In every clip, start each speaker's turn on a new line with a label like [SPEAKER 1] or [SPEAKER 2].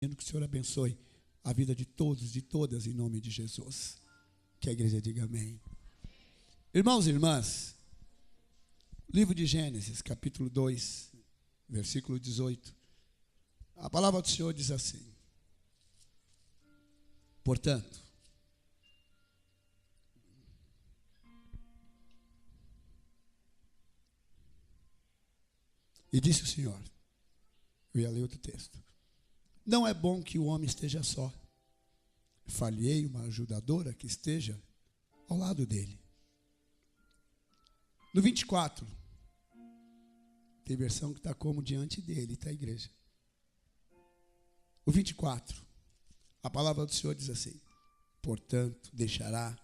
[SPEAKER 1] Que o Senhor abençoe a vida de todos, de todas, em nome de Jesus. Que a igreja diga amém. Irmãos e irmãs, livro de Gênesis, capítulo 2, versículo 18. A palavra do Senhor diz assim: portanto, e disse o Senhor, eu ia ler outro texto: não é bom que o homem esteja só. Far-lhe-ei uma ajudadora que esteja ao lado dele. No 24, tem versão que está como diante dele, está a igreja. O 24, a palavra do Senhor diz assim: portanto, deixará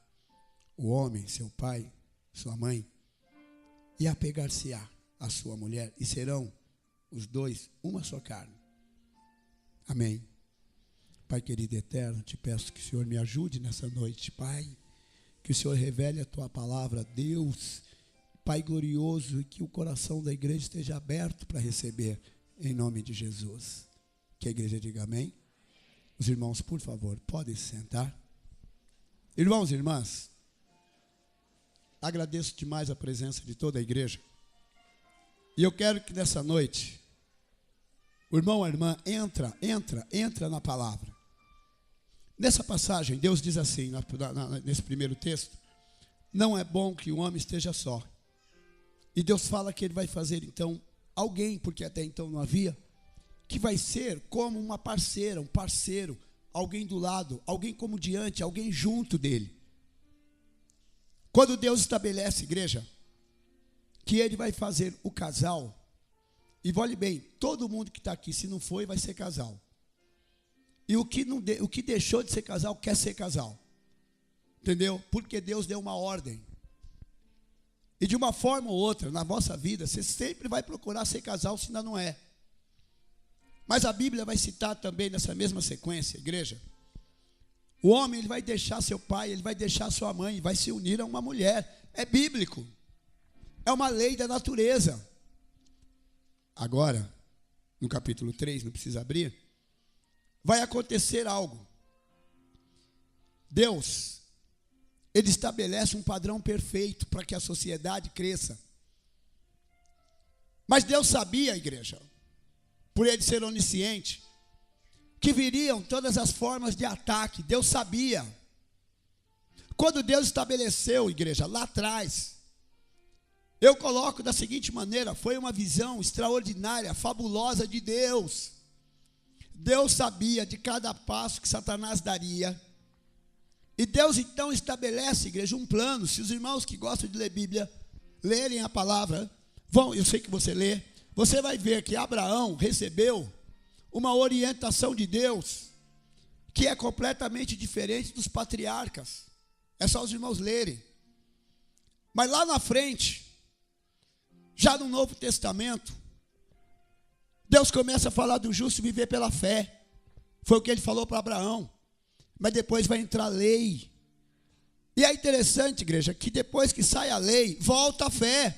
[SPEAKER 1] o homem, seu pai, sua mãe, e apegar-se-á a sua mulher, e serão os dois uma só carne. Amém. Pai querido e eterno, te peço que o Senhor me ajude nessa noite, Pai. Que o Senhor revele a tua palavra, Deus, Pai glorioso, e que o coração da igreja esteja aberto para receber, em nome de Jesus. Que a igreja diga amém. Os irmãos, por favor, podem se sentar. Irmãos e irmãs, agradeço demais a presença de toda a igreja. E eu quero que nessa noite o irmão, a irmã, entra na palavra. Nessa passagem, Deus diz assim, nesse primeiro texto: não é bom que o homem esteja só. E Deus fala que Ele vai fazer, então, alguém, porque até então não havia, que vai ser como uma parceira, um parceiro, alguém do lado, alguém como diante, alguém junto dele. Quando Deus estabelece, igreja, que Ele vai fazer o casal. E olhe bem, todo mundo que está aqui, se não foi, vai ser casal. E o que deixou de ser casal, quer ser casal. Entendeu? Porque Deus deu uma ordem. E de uma forma ou outra, na vossa vida, você sempre vai procurar ser casal, se ainda não é. Mas a Bíblia vai citar também, nessa mesma sequência, igreja, o homem, ele vai deixar seu pai, ele vai deixar sua mãe, vai se unir a uma mulher. É bíblico. É uma lei da natureza. Agora, no capítulo 3, não precisa abrir, vai acontecer algo. Deus, Ele estabelece um padrão perfeito para que a sociedade cresça. Mas Deus sabia, igreja, por Ele ser onisciente, que viriam todas as formas de ataque. Deus sabia. Quando Deus estabeleceu, igreja, lá atrás, eu coloco da seguinte maneira: foi uma visão extraordinária, fabulosa de Deus. Deus sabia de cada passo que Satanás daria. E Deus então estabelece, igreja, um plano. Se os irmãos que gostam de ler Bíblia lerem a palavra, eu sei que você lê, você vai ver que Abraão recebeu uma orientação de Deus que é completamente diferente dos patriarcas. É só os irmãos lerem. Mas lá na frente, já no Novo Testamento, Deus começa a falar do justo viver pela fé. Foi o que Ele falou para Abraão. Mas depois vai entrar a lei. E é interessante, igreja, que depois que sai a lei, volta a fé.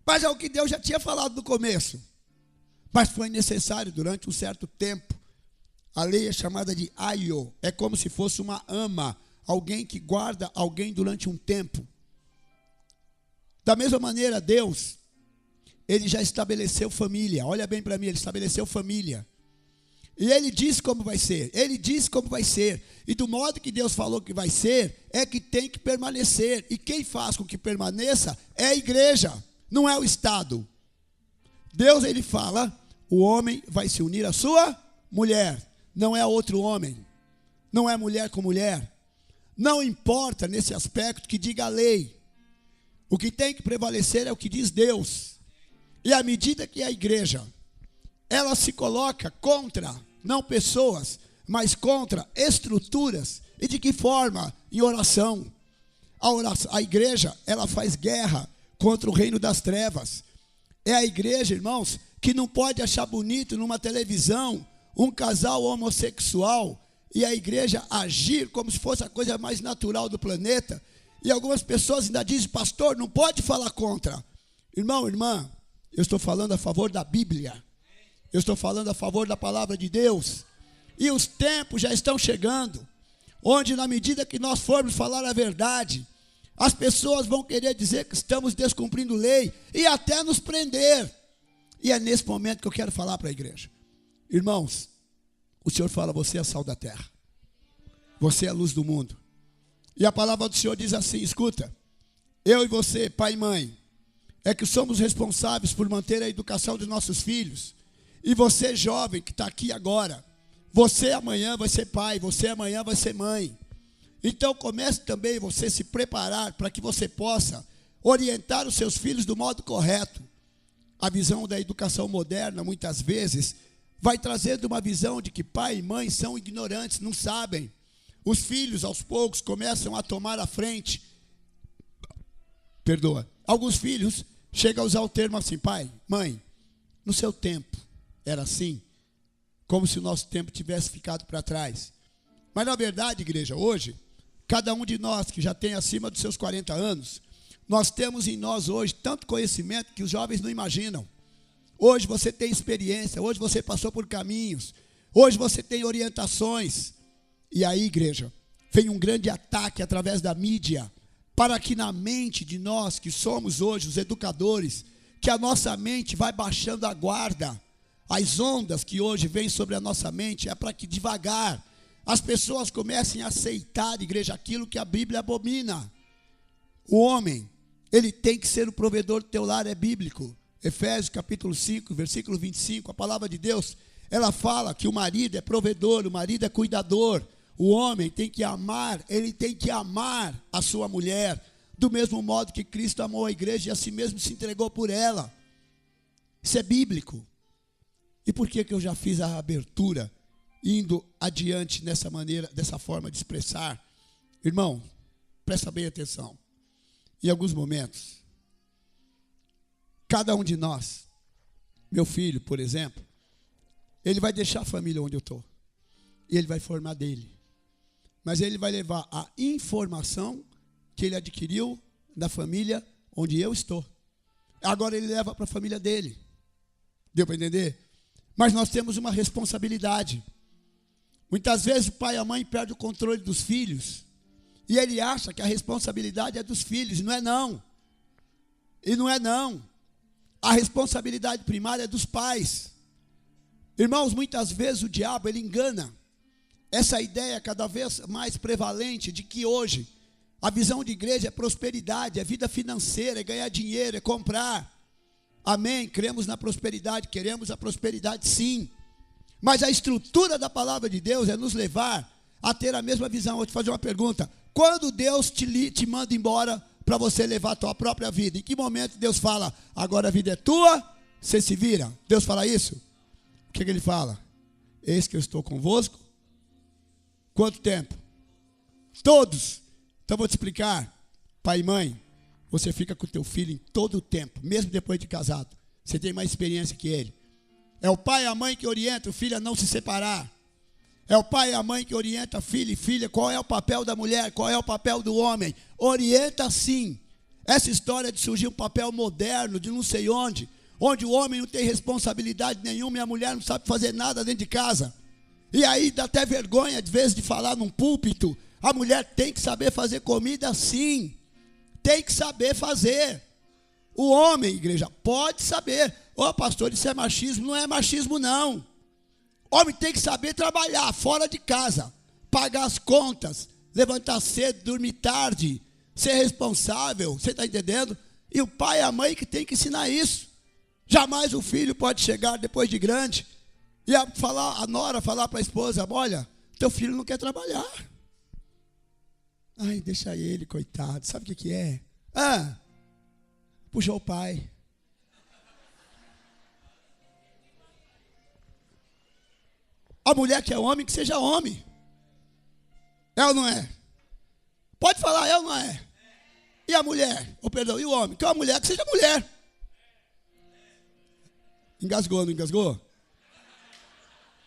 [SPEAKER 1] Mas é o que Deus já tinha falado no começo. Mas foi necessário durante um certo tempo. A lei é chamada de aio. É como se fosse uma ama. Alguém que guarda alguém durante um tempo. Da mesma maneira, Deus, Ele já estabeleceu família. Olha bem para mim, Ele estabeleceu família. E Ele disse como vai ser. Ele disse como vai ser. E do modo que Deus falou que vai ser, é que tem que permanecer. E quem faz com que permaneça é a igreja, não é o Estado. Deus, Ele fala, o homem vai se unir à sua mulher. Não é outro homem. Não é mulher com mulher. Não importa nesse aspecto que diga a lei. O que tem que prevalecer é o que diz Deus. E à medida que a igreja, ela se coloca contra, não pessoas, mas contra estruturas. E de que forma? Em oração. A igreja, ela faz guerra contra o reino das trevas. É a igreja, irmãos, que não pode achar bonito numa televisão um casal homossexual e a igreja agir como se fosse a coisa mais natural do planeta. E algumas pessoas ainda dizem: pastor, não pode falar contra. Irmão, irmã, eu estou falando a favor da Bíblia. Eu estou falando a favor da palavra de Deus. E os tempos já estão chegando, onde na medida que nós formos falar a verdade, as pessoas vão querer dizer que estamos descumprindo lei e até nos prender. E é nesse momento que eu quero falar para a igreja. Irmãos, o Senhor fala, você é a sal da terra. Você é a luz do mundo. E a palavra do Senhor diz assim, escuta, eu e você, pai e mãe, é que somos responsáveis por manter a educação dos nossos filhos. E você, jovem, que está aqui agora, você amanhã vai ser pai, você amanhã vai ser mãe. Então comece também você se preparar para que você possa orientar os seus filhos do modo correto. A visão da educação moderna, muitas vezes, vai trazendo uma visão de que pai e mãe são ignorantes, não sabem. Os filhos, aos poucos, começam a tomar a frente. Alguns filhos chegam a usar o termo assim, pai, mãe, no seu tempo era assim, como se o nosso tempo tivesse ficado para trás. Mas na verdade, igreja, hoje, cada um de nós que já tem acima dos seus 40 anos, nós temos em nós hoje tanto conhecimento que os jovens não imaginam. Hoje você tem experiência, hoje você passou por caminhos, hoje você tem orientações. E aí, igreja, vem um grande ataque através da mídia, para que na mente de nós que somos hoje os educadores, que a nossa mente vai baixando a guarda. As ondas que hoje vêm sobre a nossa mente é para que devagar as pessoas comecem a aceitar, igreja, aquilo que a Bíblia abomina. O homem, ele tem que ser o provedor do teu lar, é bíblico. Efésios capítulo 5, versículo 25, a palavra de Deus, ela fala que o marido é provedor, o marido é cuidador. O homem tem que amar, ele tem que amar a sua mulher, do mesmo modo que Cristo amou a igreja e a si mesmo se entregou por ela. Isso é bíblico. E por que eu já fiz a abertura, indo adiante nessa maneira, dessa forma de expressar? Irmão, presta bem atenção. Em alguns momentos, cada um de nós, meu filho, por exemplo, ele vai deixar a família onde eu estou. E ele vai formar dele. Mas ele vai levar a informação que ele adquiriu da família onde eu estou. Agora ele leva para a família dele. Deu para entender? Mas nós temos uma responsabilidade. Muitas vezes o pai e a mãe perdem o controle dos filhos. E ele acha que a responsabilidade é dos filhos. E não é não. E não é não. A responsabilidade primária é dos pais. Irmãos, muitas vezes o diabo, ele engana. Essa ideia é cada vez mais prevalente de que hoje a visão de igreja é prosperidade, é vida financeira, é ganhar dinheiro, é comprar. Amém? Cremos na prosperidade, queremos a prosperidade sim. Mas a estrutura da palavra de Deus é nos levar a ter a mesma visão. Vou te fazer uma pergunta. Quando Deus te manda embora para você levar a tua própria vida, em que momento Deus fala, agora a vida é tua, você se vira? Deus fala isso? O que ele fala? Eis que eu estou convosco. Quanto tempo? Todos. Então vou te explicar. Pai e mãe, você fica com o teu filho em todo o tempo, mesmo depois de casado. Você tem mais experiência que ele. É o pai e a mãe que orienta o filho a não se separar. É o pai e a mãe que orienta filho e filha. Qual é o papel da mulher? Qual é o papel do homem? Orienta sim. Essa história de surgir um papel moderno de não sei onde o homem não tem responsabilidade nenhuma e a mulher não sabe fazer nada dentro de casa. E aí dá até vergonha, às vezes, de falar num púlpito. A mulher tem que saber fazer comida, sim. Tem que saber fazer. O homem, igreja, pode saber. Ô, pastor, isso é machismo? Não é machismo, não. O homem tem que saber trabalhar fora de casa, pagar as contas, levantar cedo, dormir tarde, ser responsável. Você está entendendo? E o pai e a mãe que tem que ensinar isso. Jamais o filho pode chegar depois de grande e a nora falar para a esposa, olha, teu filho não quer trabalhar. Ai, deixa ele, coitado. Sabe o que é? Puxou o pai. A mulher que é homem, que seja homem. É ou não é? Pode falar, é ou não é? E a mulher? E o homem? Que é uma mulher, que seja mulher. Engasgou, não engasgou?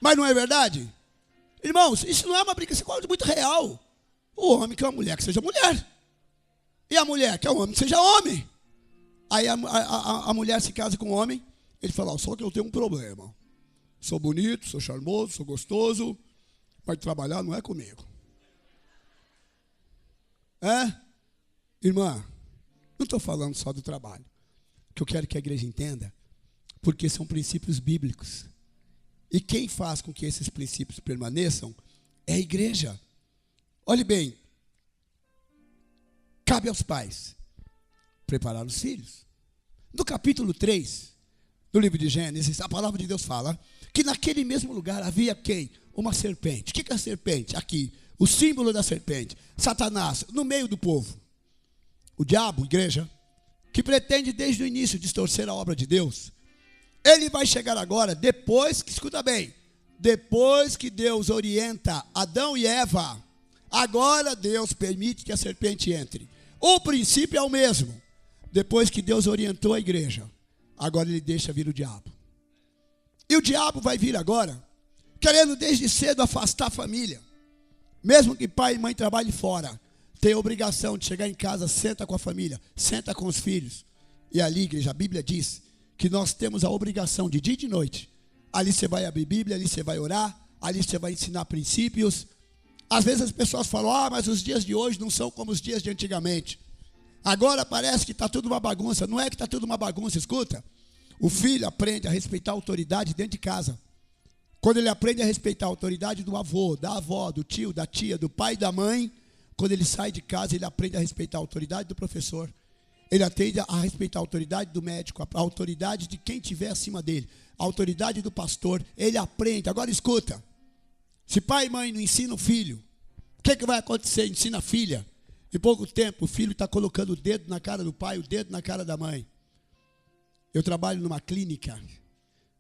[SPEAKER 1] Mas não é verdade? Irmãos, isso não é uma brincadeira, isso é coisa muito real. O homem quer uma mulher, que seja mulher. E a mulher quer um homem, que seja homem. Aí a mulher se casa com um homem, ele fala, só que eu tenho um problema. Sou bonito, sou charmoso, sou gostoso, Vai trabalhar, não é comigo. É? Irmã, não estou falando só do trabalho. O que eu quero que a igreja entenda, porque são princípios bíblicos. E quem faz com que esses princípios permaneçam é a igreja. Olhe bem, cabe aos pais preparar os filhos. No capítulo 3 do livro de Gênesis, a palavra de Deus fala que naquele mesmo lugar havia quem? Uma serpente. O que é a serpente? Aqui, o símbolo da serpente. Satanás, no meio do povo. O diabo, igreja, que pretende desde o início distorcer a obra de Deus, ele vai chegar agora, depois que, escuta bem, depois que Deus orienta Adão e Eva, agora Deus permite que a serpente entre. O princípio é o mesmo. Depois que Deus orientou a igreja, agora ele deixa vir o diabo. E o diabo vai vir agora, querendo desde cedo afastar a família. Mesmo que pai e mãe trabalhem fora, tem a obrigação de chegar em casa, senta com a família, senta com os filhos. E ali, igreja, a Bíblia diz que nós temos a obrigação de dia e de noite. Ali você vai abrir Bíblia, ali você vai orar, ali você vai ensinar princípios. Às vezes as pessoas falam, mas os dias de hoje não são como os dias de antigamente. Agora parece que está tudo uma bagunça. Não é que está tudo uma bagunça, escuta. O filho aprende a respeitar a autoridade dentro de casa. Quando ele aprende a respeitar a autoridade do avô, da avó, do tio, da tia, do pai e da mãe, quando ele sai de casa, ele aprende a respeitar a autoridade do professor. Ele aprende a respeitar a autoridade do médico, a autoridade de quem estiver acima dele, a autoridade do pastor. Ele aprende. Agora escuta. Se pai e mãe não ensinam o filho, o que vai acontecer? Ensina a filha. Em pouco tempo, o filho está colocando o dedo na cara do pai, o dedo na cara da mãe. Eu trabalho numa clínica,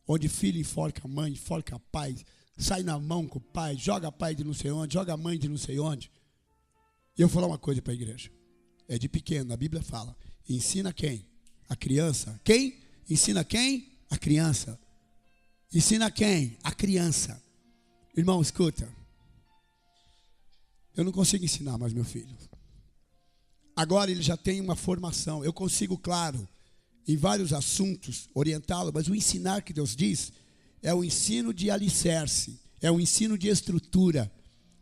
[SPEAKER 1] onde filho enforca a mãe, enforca pai, sai na mão com o pai, joga pai de não sei onde, joga mãe de não sei onde. E eu vou falar uma coisa para a igreja. É de pequeno, a Bíblia fala. Ensina quem? A criança. Quem? Ensina quem? A criança. Ensina quem? A criança. Irmão, escuta. Eu não consigo ensinar mais meu filho. Agora ele já tem uma formação. Eu consigo, claro, em vários assuntos, orientá-lo, mas o ensinar que Deus diz é o ensino de alicerce, é o ensino de estrutura.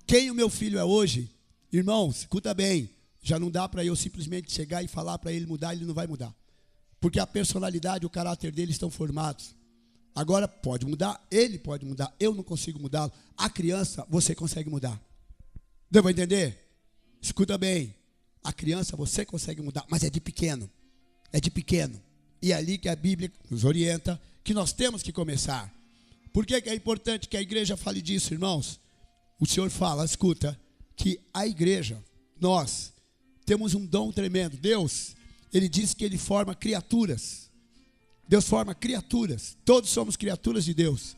[SPEAKER 1] Quem o meu filho é hoje? Irmãos, escuta bem, já não dá para eu simplesmente chegar e falar para ele mudar, ele não vai mudar. Porque a personalidade e o caráter dele estão formados. Agora pode mudar, ele pode mudar, eu não consigo mudá-lo. A criança, você consegue mudar. Deu para entender? Escuta bem, a criança você consegue mudar, mas é de pequeno. É de pequeno. E é ali que a Bíblia nos orienta que nós temos que começar. Por que é importante que a igreja fale disso, irmãos? O Senhor fala, escuta, que a igreja, nós, temos um dom tremendo. Deus, Ele diz que Ele forma criaturas. Deus forma criaturas. Todos somos criaturas de Deus.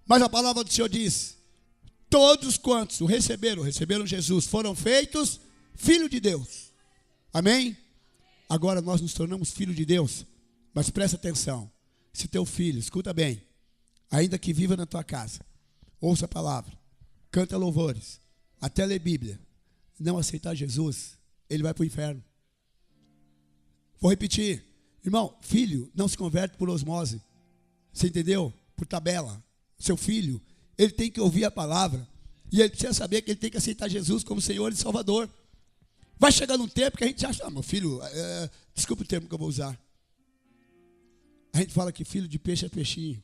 [SPEAKER 1] Mas a palavra do Senhor diz, todos quantos o receberam Jesus, foram feitos filhos de Deus. Amém? Agora nós nos tornamos filhos de Deus. Mas presta atenção. Se teu filho, escuta bem, ainda que viva na tua casa, ouça a palavra, canta louvores, até ler Bíblia, não aceitar Jesus, ele vai para o inferno. Vou repetir. Irmão, filho não se converte por osmose. Você entendeu? Por tabela. Seu filho, ele tem que ouvir a palavra. E ele precisa saber que ele tem que aceitar Jesus como Senhor e Salvador. Vai chegar num tempo que a gente acha, meu filho, desculpa o termo que eu vou usar. A gente fala que filho de peixe é peixinho.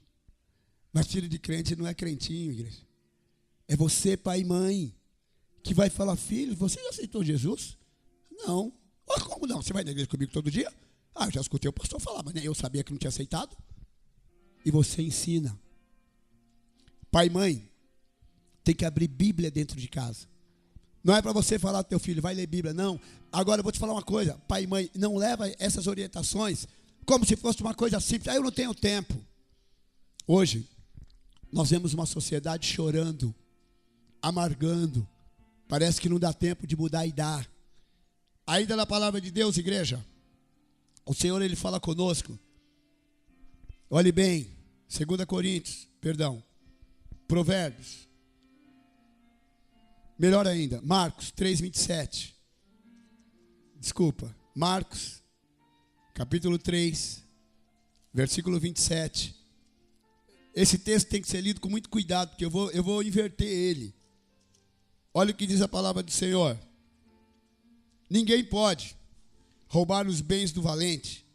[SPEAKER 1] Mas filho de crente não é crentinho, igreja. É você, pai e mãe, que vai falar, filho, você já aceitou Jesus? Não. Como não? Você vai na igreja comigo todo dia? Eu já escutei o pastor falar, mas nem eu sabia que não tinha aceitado. E você ensina. Pai e mãe, tem que abrir Bíblia dentro de casa. Não é para você falar para o teu filho, vai ler Bíblia, não. Agora eu vou te falar uma coisa, pai e mãe, não leva essas orientações como se fosse uma coisa simples. Eu não tenho tempo. Hoje, nós vemos uma sociedade chorando, amargando. Parece que não dá tempo de mudar e dar. Ainda na palavra de Deus, igreja, o Senhor, Ele fala conosco. Olhe bem, 2 Coríntios, Provérbios. Melhor ainda, Marcos 3:27. Desculpa, Marcos, capítulo 3, versículo 27. Esse texto tem que ser lido com muito cuidado, porque eu vou inverter ele. Olha o que diz a palavra do Senhor. Ninguém pode roubar os bens do valente,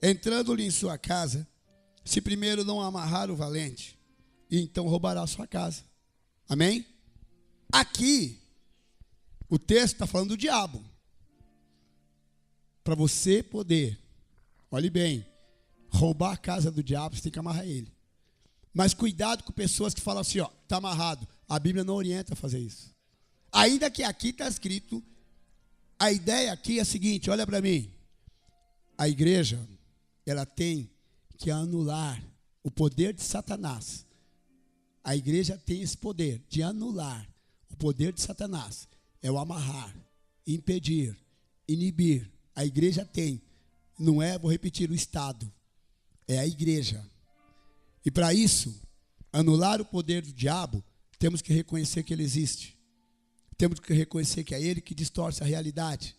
[SPEAKER 1] entrando-lhe em sua casa, se primeiro não amarrar o valente, e então roubará a sua casa. Amém? Aqui, o texto está falando do diabo. Para você poder, olhe bem, roubar a casa do diabo, você tem que amarrar ele. Mas cuidado com pessoas que falam assim, ó, está amarrado. A Bíblia não orienta a fazer isso. Ainda que aqui está escrito, a ideia aqui é a seguinte, olha para mim. A igreja, ela tem que anular o poder de Satanás. A igreja tem esse poder de anular o poder de Satanás. É o amarrar, impedir, inibir. A igreja tem. Não é, vou repetir, o Estado. É a igreja. E para isso, anular o poder do diabo, temos que reconhecer que ele existe. Temos que reconhecer que é ele que distorce a realidade.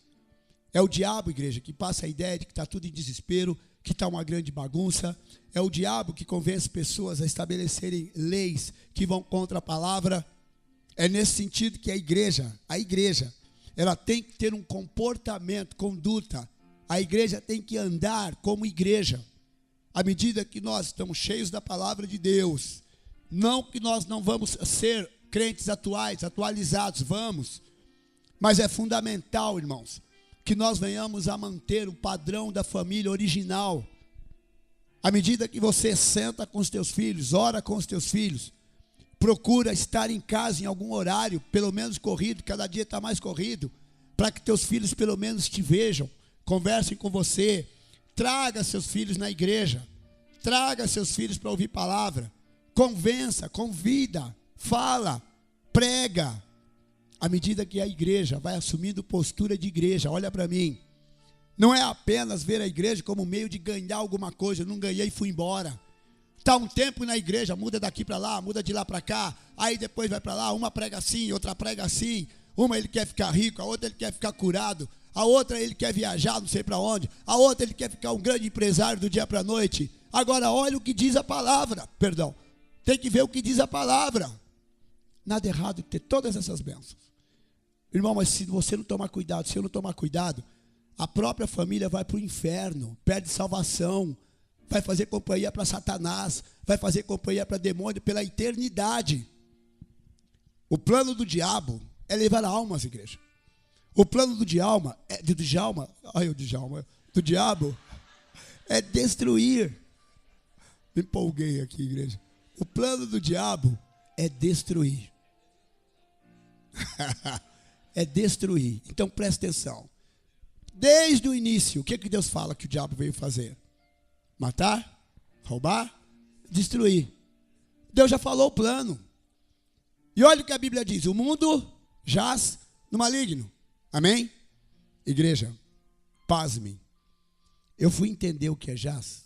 [SPEAKER 1] É o diabo, igreja, que passa a ideia de que está tudo em desespero, que está uma grande bagunça. É o diabo que convence pessoas a estabelecerem leis que vão contra a palavra. É nesse sentido que a igreja, ela tem que ter um comportamento, conduta. A igreja tem que andar como igreja. À medida que nós estamos cheios da palavra de Deus, não que nós não vamos ser crentes atualizados, vamos. Mas é fundamental, irmãos, que nós venhamos a manter o padrão da família original. À medida que você senta com os teus filhos, ora com os teus filhos, procura estar em casa em algum horário, pelo menos corrido, cada dia está mais corrido, para que teus filhos pelo menos te vejam, conversem com você, traga seus filhos na igreja, traga seus filhos para ouvir palavra, convença, convida, fala, prega. À medida que a igreja vai assumindo postura de igreja, olha para mim, não é apenas ver a igreja como meio de ganhar alguma coisa, eu não ganhei e fui embora. Está um tempo na igreja, muda daqui para lá, muda de lá para cá, aí depois vai para lá, uma prega assim, outra prega assim, uma ele quer ficar rico, a outra ele quer ficar curado, a outra ele quer viajar não sei para onde, a outra ele quer ficar um grande empresário do dia para a noite. Agora olha o que diz a palavra, tem que ver o que diz a palavra. Nada errado em ter todas essas bênçãos. Irmão, mas se você não tomar cuidado, se eu não tomar cuidado, a própria família vai para o inferno, perde salvação, vai fazer companhia para Satanás, vai fazer companhia para demônio pela eternidade. O plano do diabo é levar almas, igreja. O plano do diabo é destruir. Me empolguei aqui, igreja. O plano do diabo é destruir. É destruir. Então presta atenção. Desde o início, o que Deus fala que o diabo veio fazer? Matar, roubar, destruir. Deus já falou o plano. E olha o que a Bíblia diz: o mundo jaz no maligno. Amém? Igreja, pasme. Eu fui entender o que é jaz.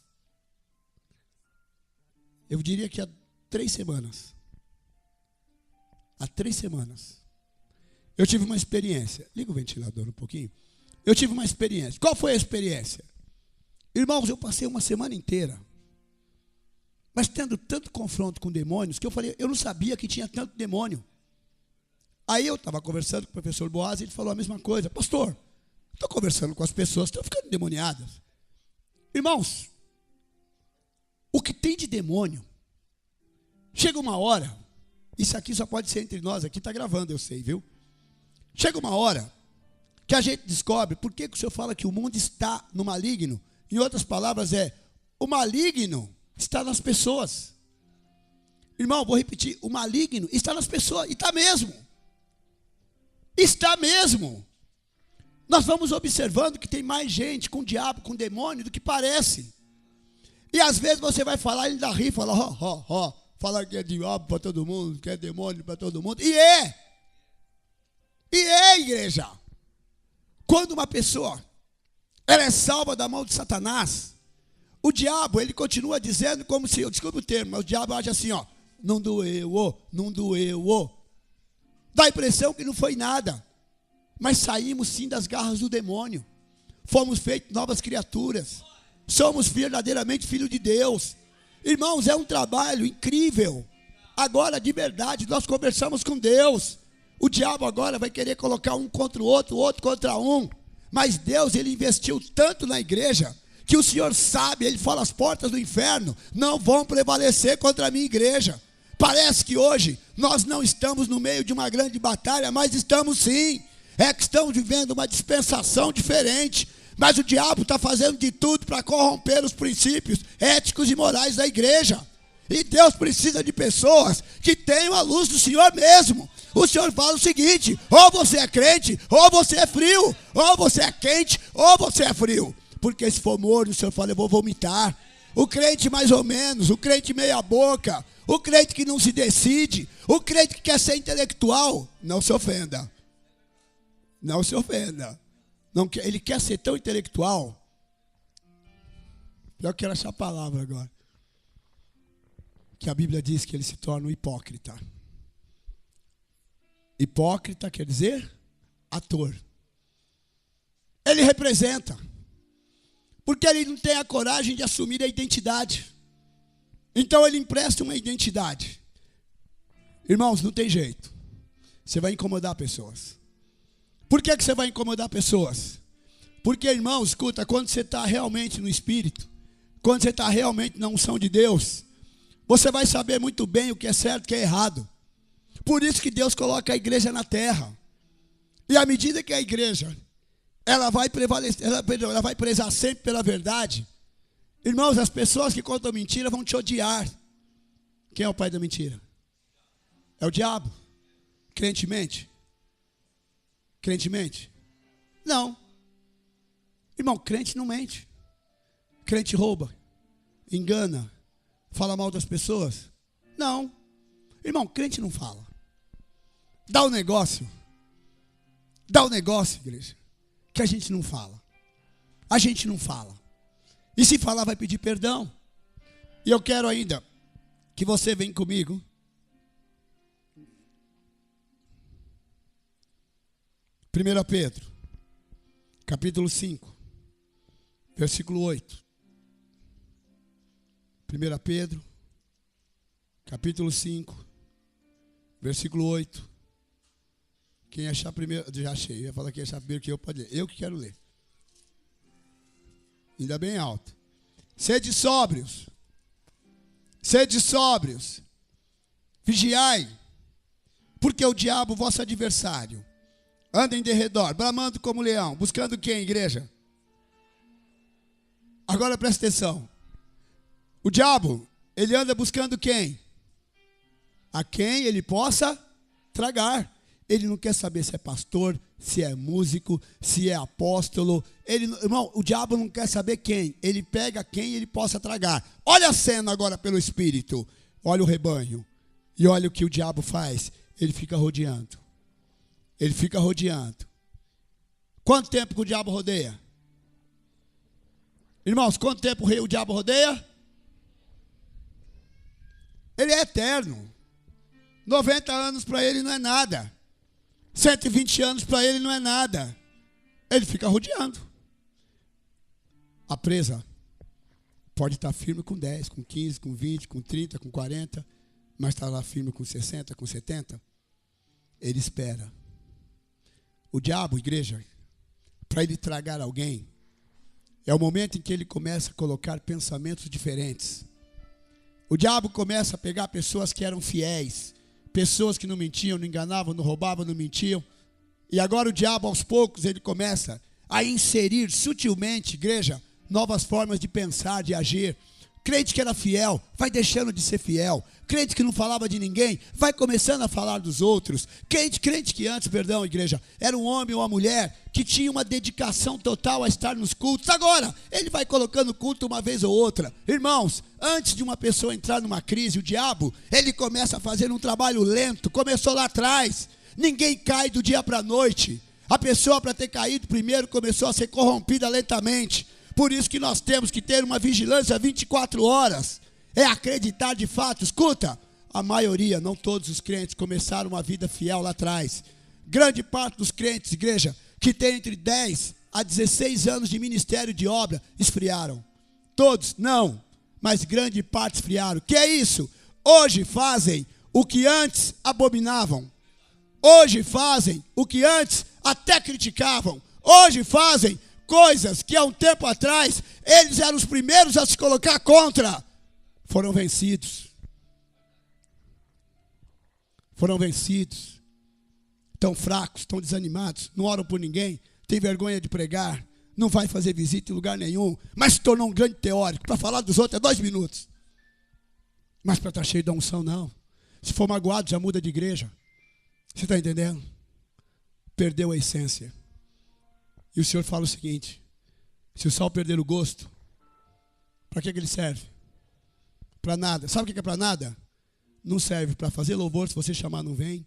[SPEAKER 1] Eu diria que há 3 semanas. Há 3 semanas. Eu tive uma experiência. Liga o ventilador um pouquinho. Eu tive uma experiência. Qual foi a experiência? Irmãos, eu passei uma semana inteira, mas tendo tanto confronto com demônios, que eu não sabia que tinha tanto demônio. Aí eu estava conversando com o professor Boaz e ele falou a mesma coisa. Pastor, estou conversando com as pessoas, estão ficando endemoniadas. Irmãos, o que tem de demônio, chega uma hora, isso aqui só pode ser entre nós, aqui está gravando, eu sei, viu? Chega uma hora que a gente descobre por que o Senhor fala que o mundo está no maligno. Em outras palavras o maligno está nas pessoas. Irmão, vou repetir, o maligno está nas pessoas, e está mesmo. Está mesmo. Nós vamos observando que tem mais gente com diabo, com demônio do que parece. E às vezes você vai falar, ele dá rir, fala, fala que é diabo para todo mundo, que é demônio para todo mundo. E é, igreja. Quando uma pessoa, ela é salva da mão de Satanás, o diabo, ele continua dizendo como se, desculpa o termo, mas o diabo age assim, ó, não doeu, não doeu. Dá a impressão que não foi nada, mas saímos sim das garras do demônio, fomos feitos novas criaturas, somos verdadeiramente filhos de Deus. Irmãos, é um trabalho incrível. Agora, de verdade, nós conversamos com Deus. O diabo agora vai querer colocar um contra o outro contra um. Mas Deus, ele investiu tanto na igreja, que o Senhor sabe, ele fala, as portas do inferno não vão prevalecer contra a minha igreja. Parece que hoje nós não estamos no meio de uma grande batalha, mas estamos sim. É que estamos vivendo uma dispensação diferente. Mas o diabo está fazendo de tudo para corromper os princípios éticos e morais da igreja. E Deus precisa de pessoas que tenham a luz do Senhor mesmo. O Senhor fala o seguinte: ou você é crente, ou você é frio. Ou você é quente, ou você é frio. Porque se for morno, o Senhor fala, eu vou vomitar. O crente mais ou menos, o crente meia boca, o crente que não se decide, o crente que quer ser intelectual, não se ofenda. Não se ofenda. Não, ele quer ser tão intelectual. Eu quero achar a palavra agora. Que a Bíblia diz que ele se torna um hipócrita. Hipócrita quer dizer ator. Ele representa. Porque ele não tem a coragem de assumir a identidade. Então ele empresta uma identidade. Irmãos, não tem jeito. Você vai incomodar pessoas. Por que você vai incomodar pessoas? Porque, irmão, escuta, quando você está realmente no Espírito, quando você está realmente na unção de Deus, você vai saber muito bem o que é certo e o que é errado. Por isso que Deus coloca a igreja na terra. E à medida que a igreja, ela vai prevalecer, ela vai prezar sempre pela verdade. Irmãos, as pessoas que contam mentira vão te odiar. Quem é o pai da mentira? É o diabo. Crente mente? Crente mente? Não. Irmão, crente não mente. Crente rouba, engana, fala mal das pessoas? Não. Irmão, crente não fala. Dá o negócio, igreja, que a gente não fala. A gente não fala. E se falar, vai pedir perdão. E eu quero ainda que você venha comigo. 1 Pedro, capítulo 5, versículo 8. 1 Pedro, capítulo 5, versículo 8. Quem achar primeiro, já achei, eu ia falar que achar primeiro que eu pode ler. Eu que quero ler. Ainda bem alto. Sede sóbrios, vigiai, porque o diabo, vosso adversário, anda em derredor, bramando como leão, buscando quem, igreja? Agora presta atenção. O diabo, ele anda buscando quem? A quem ele possa tragar. Ele não quer saber se é pastor, se é músico, se é apóstolo. Irmão, o diabo não quer saber quem. Ele pega quem ele possa tragar. Olha a cena agora pelo Espírito. Olha o rebanho. E olha o que o diabo faz. Ele fica rodeando. Ele fica rodeando. Quanto tempo que o diabo rodeia? Irmãos, quanto tempo o diabo rodeia? Ele é eterno. 90 anos para ele não é nada. 120 anos para ele não é nada. Ele fica rodeando. A presa pode estar firme com 10, com 15, com 20, com 30, com 40, mas está lá firme com 60, com 70. Ele espera. O diabo, igreja, para ele tragar alguém, é o momento em que ele começa a colocar pensamentos diferentes. O diabo começa a pegar pessoas que eram fiéis, pessoas que não mentiam, não enganavam, não roubavam, não mentiam. E agora o diabo, aos poucos, ele começa a inserir sutilmente, igreja, novas formas de pensar, de agir. Crente que era fiel, vai deixando de ser fiel. Crente que não falava de ninguém, vai começando a falar dos outros. Crente que antes, igreja, era um homem ou uma mulher que tinha uma dedicação total a estar nos cultos. Agora, ele vai colocando culto uma vez ou outra. Irmãos, antes de uma pessoa entrar numa crise, o diabo, ele começa a fazer um trabalho lento. Começou lá atrás. Ninguém cai do dia para a noite. A pessoa, para ter caído primeiro, começou a ser corrompida lentamente. Por isso que nós temos que ter uma vigilância 24 horas. É acreditar de fato. Escuta, a maioria, não todos os crentes, começaram uma vida fiel lá atrás. Grande parte dos crentes, igreja, que tem entre 10 a 16 anos de ministério de obra, esfriaram. Todos, não, mas grande parte esfriaram. Que é isso? Hoje fazem o que antes abominavam. Hoje fazem o que antes até criticavam. Hoje fazem coisas que há um tempo atrás eles eram os primeiros a se colocar contra. Foram vencidos. Foram vencidos. Estão fracos, estão desanimados, não oram por ninguém, tem vergonha de pregar, não vai fazer visita em lugar nenhum, mas se tornou um grande teórico. Para falar dos outros é 2 minutos. Mas para estar cheio da unção, não. Se for magoado, já muda de igreja. Você está entendendo? Perdeu a essência. E o Senhor fala o seguinte: se o sal perder o gosto, para que ele serve? Para nada. Sabe o que é para nada? Não serve para fazer louvor, se você chamar não vem.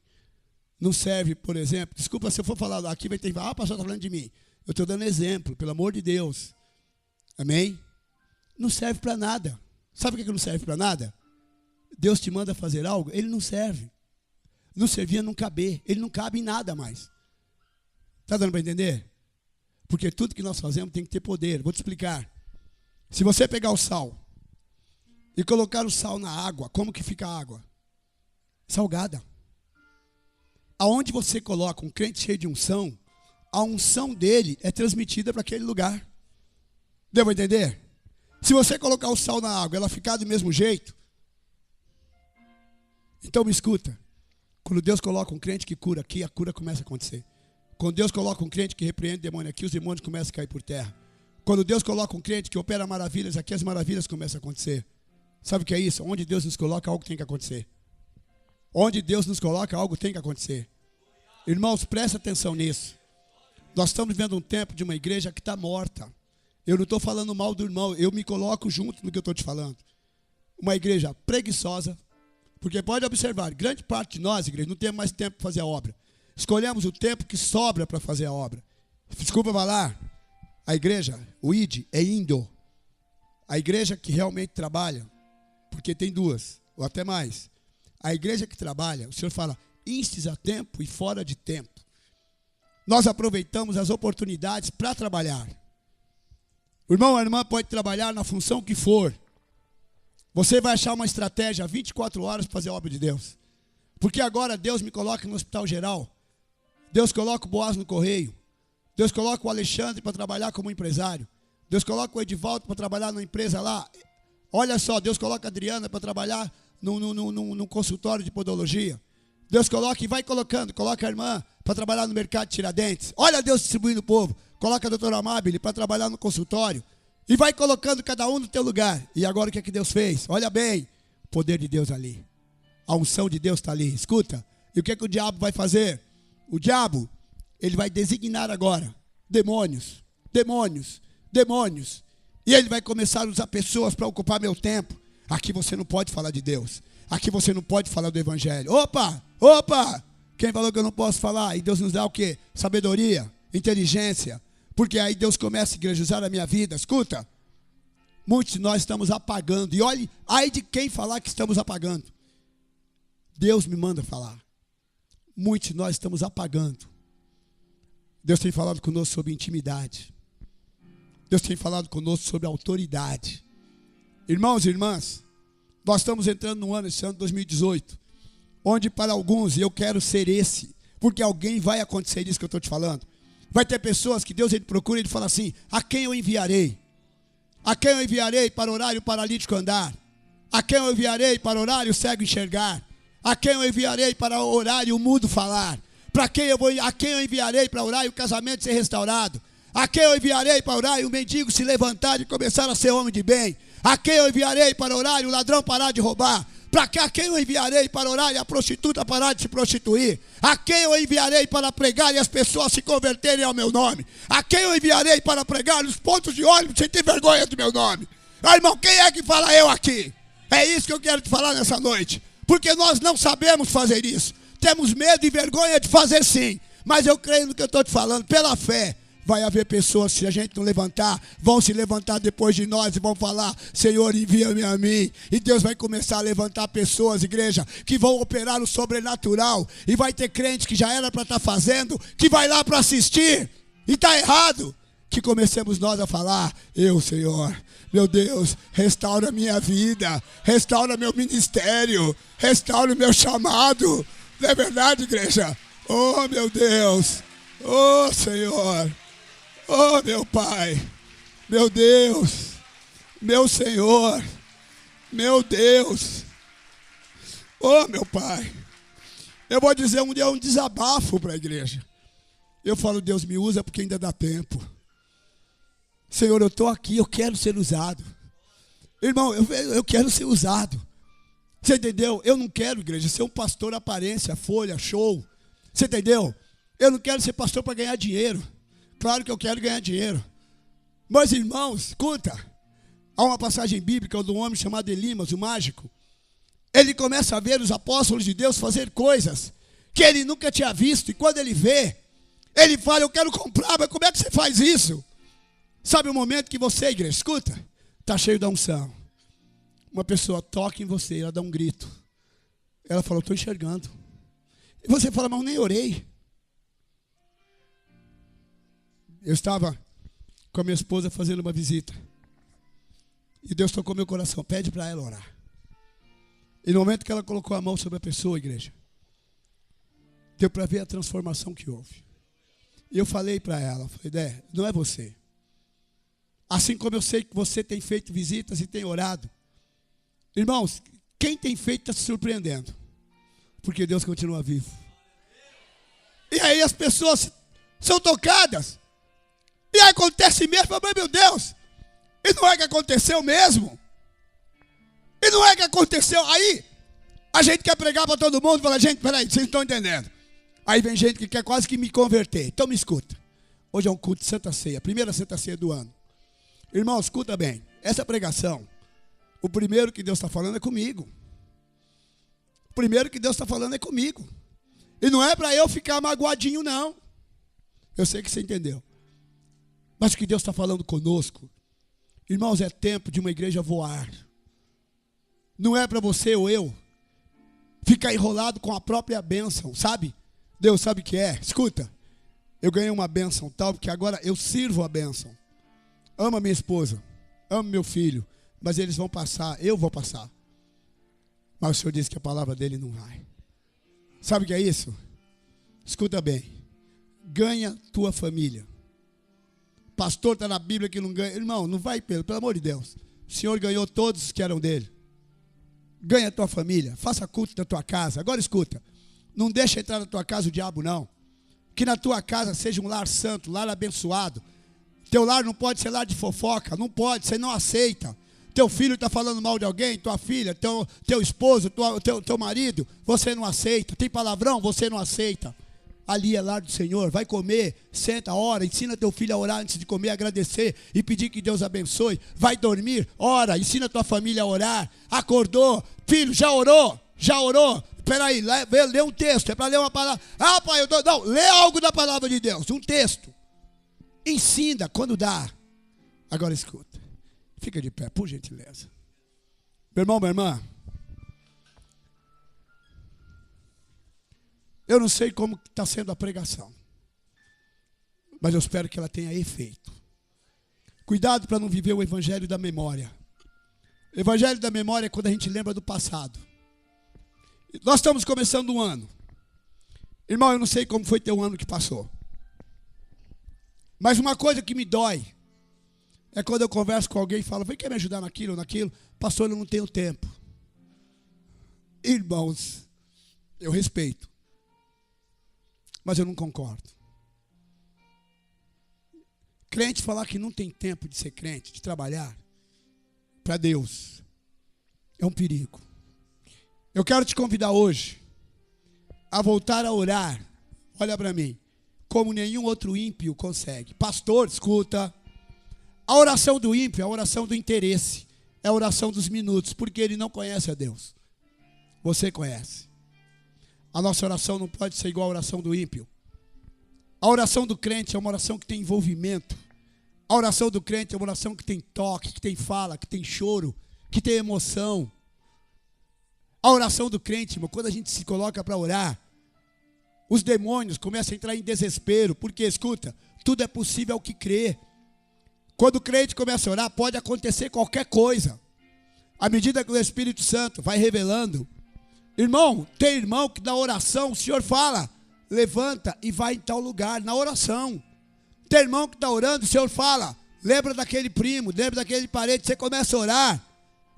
[SPEAKER 1] Não serve, por exemplo, desculpa se eu for falar aqui, vai ter que falar, pastor está falando de mim. Eu estou dando exemplo, pelo amor de Deus. Amém? Não serve para nada. Sabe o que não serve para nada? Deus te manda fazer algo, ele não serve. Não servia, não caber. Ele não cabe em nada mais. Está dando para entender? Porque tudo que nós fazemos tem que ter poder. Vou te explicar. Se você pegar o sal e colocar o sal na água, como que fica a água? Salgada. Aonde você coloca um crente cheio de unção, a unção dele é transmitida para aquele lugar. Devo entender? Se você colocar o sal na água, ela ficar do mesmo jeito. Então me escuta. Quando Deus coloca um crente que cura aqui, a cura começa a acontecer. Quando Deus coloca um crente que repreende demônio aqui, os demônios começam a cair por terra. Quando Deus coloca um crente que opera maravilhas aqui, as maravilhas começam a acontecer. Sabe o que é isso? Onde Deus nos coloca, algo tem que acontecer. Onde Deus nos coloca, algo tem que acontecer. Irmãos, presta atenção nisso. Nós estamos vivendo um tempo de uma igreja que está morta. Eu não estou falando mal do irmão, eu me coloco junto no que eu estou te falando. Uma igreja preguiçosa, porque pode observar, grande parte de nós, igreja, não temos mais tempo para fazer a obra. Escolhemos o tempo que sobra para fazer a obra. Desculpa falar, a igreja, o ID, é indo. A igreja que realmente trabalha, porque tem 2, ou até mais. A igreja que trabalha, o Senhor fala, instes a tempo e fora de tempo. Nós aproveitamos as oportunidades para trabalhar. O irmão ou a irmã pode trabalhar na função que for. Você vai achar uma estratégia 24 horas para fazer a obra de Deus. Porque agora Deus me coloca no hospital geral. Deus coloca o Boaz no correio. Deus coloca o Alexandre para trabalhar como empresário. Deus coloca o Edivaldo para trabalhar numa empresa lá. Olha só, Deus coloca a Adriana para trabalhar num consultório de podologia. Deus coloca e vai colocando, coloca a irmã para trabalhar no mercado de Tiradentes. Olha Deus distribuindo o povo. Coloca a doutora Amabile para trabalhar no consultório. E vai colocando cada um no teu lugar. E agora o que é que Deus fez? Olha bem, o poder de Deus ali. A unção de Deus está ali. Escuta. E o que é que o diabo vai fazer? O diabo, ele vai designar agora demônios, demônios, demônios. E ele vai começar a usar pessoas para ocupar meu tempo. Aqui você não pode falar de Deus. Aqui você não pode falar do evangelho. Opa, opa. Quem falou que eu não posso falar? E Deus nos dá o quê? Sabedoria, inteligência. Porque aí Deus começa a igreja usar a minha vida. Escuta. Muitos de nós estamos apagando. E olhe, ai de quem falar que estamos apagando. Deus me manda falar. Muitos de nós estamos apagando. Deus tem falado conosco sobre intimidade. Deus tem falado conosco sobre autoridade. Irmãos e irmãs, nós estamos entrando no ano, esse ano de 2018, onde para alguns, e eu quero ser esse, porque alguém vai acontecer isso que eu estou te falando. Vai ter pessoas que Deus ele procura e ele fala assim, a quem eu enviarei? A quem eu enviarei para orar e o paralítico andar? A quem eu enviarei para orar e o cego enxergar? A quem eu enviarei para orar e o mudo falar? A quem eu enviarei para orar e o casamento ser restaurado? A quem eu enviarei para orar e o mendigo se levantar e começar a ser homem de bem? A quem eu enviarei para orar e o ladrão parar de roubar? A quem eu enviarei para orar e a prostituta parar de se prostituir? A quem eu enviarei para pregar e as pessoas se converterem ao meu nome? A quem eu enviarei para pregar nos pontos de ônibus sem ter vergonha do meu nome? Ah, irmão, quem é que fala eu aqui? É isso que eu quero te falar nessa noite. Porque nós não sabemos fazer isso. Temos medo e vergonha de fazer sim. Mas eu creio no que eu estou te falando, pela fé. Vai haver pessoas, se a gente não levantar, vão se levantar depois de nós e vão falar, Senhor, envia-me a mim. E Deus vai começar a levantar pessoas, igreja, que vão operar o sobrenatural. E vai ter crente que já era para estar fazendo, que vai lá para assistir. E está errado. Que comecemos nós a falar, eu, Senhor, meu Deus, restaura minha vida, restaura meu ministério, restaura o meu chamado. Não é verdade, igreja? Oh, meu Deus. Oh, Senhor. Oh, meu Pai. Meu Deus. Meu Senhor. Meu Deus. Oh, meu Pai. Eu vou dizer um desabafo para a igreja. Eu falo, Deus, me usa porque ainda dá tempo. Senhor, eu estou aqui, eu quero ser usado. Irmão, eu quero ser usado. Você entendeu? Eu não quero, igreja, ser um pastor aparência, folha, show. Você entendeu? Eu não quero ser pastor para ganhar dinheiro. Claro que eu quero ganhar dinheiro. Mas, irmãos, escuta. Há uma passagem bíblica de um homem chamado Elimas, o mágico. Ele começa a ver os apóstolos de Deus fazer coisas que ele nunca tinha visto. E quando ele vê, ele fala, eu quero comprar, mas como é que você faz isso? Sabe o momento que você, igreja, escuta, está cheio da unção. Uma pessoa toca em você, ela dá um grito. Ela fala, eu estou enxergando. E você fala, mas eu nem orei. Eu estava com a minha esposa fazendo uma visita. E Deus tocou meu coração, pede para ela orar. E no momento que ela colocou a mão sobre a pessoa, igreja, deu para ver a transformação que houve. E eu falei para ela, falei, não é você. Assim como eu sei que você tem feito visitas e tem orado. Irmãos, quem tem feito está se surpreendendo. Porque Deus continua vivo. E aí as pessoas são tocadas. E aí acontece mesmo, mas meu Deus, e não é que aconteceu mesmo? E não é que aconteceu? Aí, a gente quer pregar para todo mundo, fala, gente, peraí, vocês não estão entendendo. Aí vem gente que quer quase que me converter. Então me escuta. Hoje é um culto de Santa Ceia, a primeira Santa Ceia do ano. Irmão, escuta bem, essa pregação, o primeiro que Deus está falando é comigo. O primeiro que Deus está falando é comigo. E não é para eu ficar magoadinho, não. Eu sei que você entendeu. Mas o que Deus está falando conosco, irmãos, é tempo de uma igreja voar. Não é para você ou eu ficar enrolado com a própria bênção, sabe? Deus sabe o que é. Escuta, eu ganhei uma bênção tal, porque agora eu sirvo a bênção. Amo a minha esposa, amo meu filho, mas eles vão passar, eu vou passar. Mas o Senhor disse que a palavra dele não vai. Sabe o que é isso? Escuta bem, ganha tua família. Pastor está na Bíblia que não ganha. Irmão, não vai pelo amor de Deus. O Senhor ganhou todos os que eram dele. Ganha a tua família, faça culto da tua casa. Agora escuta, não deixa entrar na tua casa o diabo não. Que na tua casa seja um lar santo, lar abençoado. Teu lar não pode ser lar de fofoca, não pode, você não aceita. Teu filho está falando mal de alguém, tua filha, teu esposo, teu marido, você não aceita. Tem palavrão, você não aceita. Ali é lar do Senhor, vai comer, senta, ora, ensina teu filho a orar antes de comer, agradecer e pedir que Deus abençoe. Vai dormir, ora, ensina tua família a orar. Acordou, filho, já orou? Peraí, lê um texto, é para ler uma palavra. Ah, pai, não, lê algo da palavra de Deus, um texto. Ensina quando dá. Agora escuta, fica de pé, por gentileza. Meu irmão, minha irmã, eu não sei como está sendo a pregação, mas eu espero que ela tenha efeito. Cuidado para não viver o evangelho da memória. O evangelho da memória é quando a gente lembra do passado. Nós estamos começando um ano. Irmão, eu não sei como foi teu ano que passou. Mas uma coisa que me dói é quando eu converso com alguém e falo, vem, quer me ajudar naquilo ou naquilo? Pastor, eu não tenho tempo. Irmãos, eu respeito. Mas eu não concordo. Crente falar que não tem tempo de ser crente, de trabalhar, para Deus, é um perigo. Eu quero te convidar hoje a voltar a orar, olha para mim, como nenhum outro ímpio consegue. Pastor, escuta, a oração do ímpio é a oração do interesse, é a oração dos minutos, porque ele não conhece a Deus. Você conhece. A nossa oração não pode ser igual à oração do ímpio. A oração do crente é uma oração que tem envolvimento. A oração do crente é uma oração que tem toque, que tem fala, que tem choro, que tem emoção. A oração do crente, irmão, quando a gente se coloca para orar, os demônios começam a entrar em desespero, porque, escuta, tudo é possível ao que crê. Quando o crente começa a orar, pode acontecer qualquer coisa. À medida que o Espírito Santo vai revelando. Irmão, tem irmão que na oração o Senhor fala, levanta e vai em tal lugar, na oração. Tem irmão que está orando, o Senhor fala, lembra daquele primo, lembra daquele parente, você começa a orar,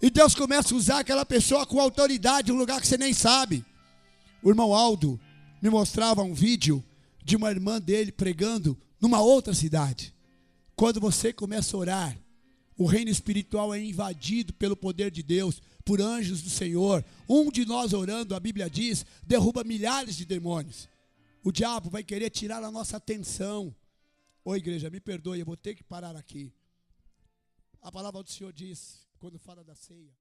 [SPEAKER 1] e Deus começa a usar aquela pessoa com autoridade, em um lugar que você nem sabe. O irmão Aldo me mostrava um vídeo de uma irmã dele pregando numa outra cidade. Quando você começa a orar, o reino espiritual é invadido pelo poder de Deus, por anjos do Senhor. Um de nós orando, a Bíblia diz, derruba milhares de demônios. O diabo vai querer tirar a nossa atenção. Ô igreja, me perdoe, eu vou ter que parar aqui. A palavra do Senhor diz, quando fala da ceia.